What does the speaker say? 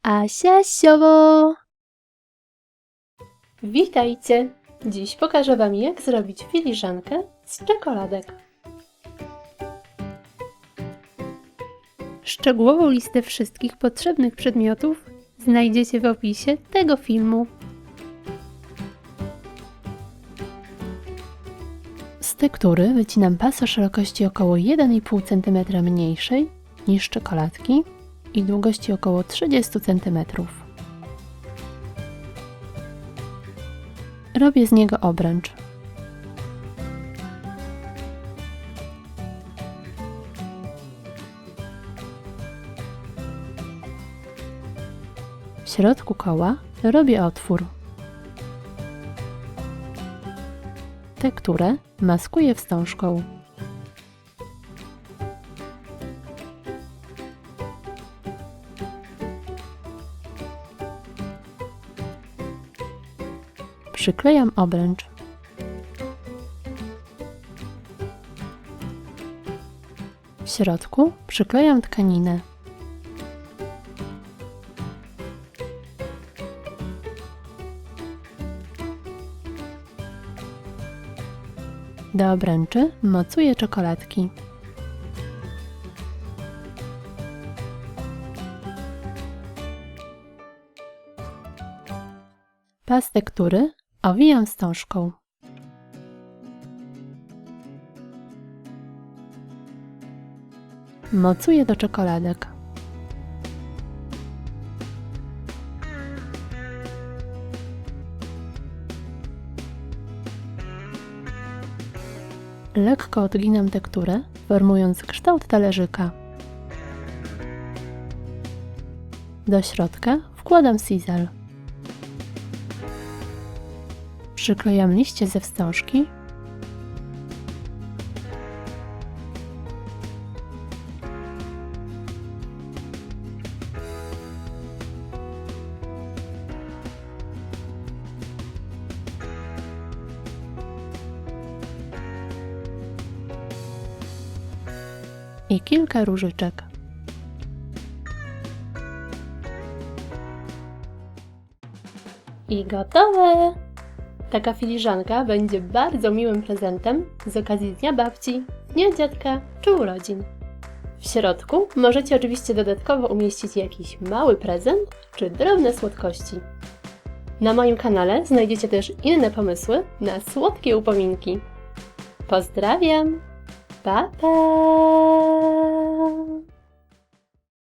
Asia Siowo! Witajcie! Dziś pokażę Wam, jak zrobić filiżankę z czekoladek. Szczegółową listę wszystkich potrzebnych przedmiotów znajdziecie w opisie tego filmu. Z tektury wycinam pas o szerokości około 1,5 cm mniejszej niż czekoladki i długości około 30 cm. Robię z niego obręcz. W środku koła robię otwór. Tekturę maskuję wstążką. Przyklejam obręcz. W środku przyklejam tkaninę. Do obręczy mocuję czekoladki. Pas tektury owijam wstążką. Mocuję do czekoladek. Lekko odginam tekturę, formując kształt talerzyka. Do środka wkładam sizel. Przyklejam liście ze wstążki. I kilka różyczek. I gotowe! Taka filiżanka będzie bardzo miłym prezentem z okazji Dnia Babci, Dnia Dziadka czy urodzin. W środku możecie oczywiście dodatkowo umieścić jakiś mały prezent czy drobne słodkości. Na moim kanale znajdziecie też inne pomysły na słodkie upominki. Pozdrawiam! Pa, pa!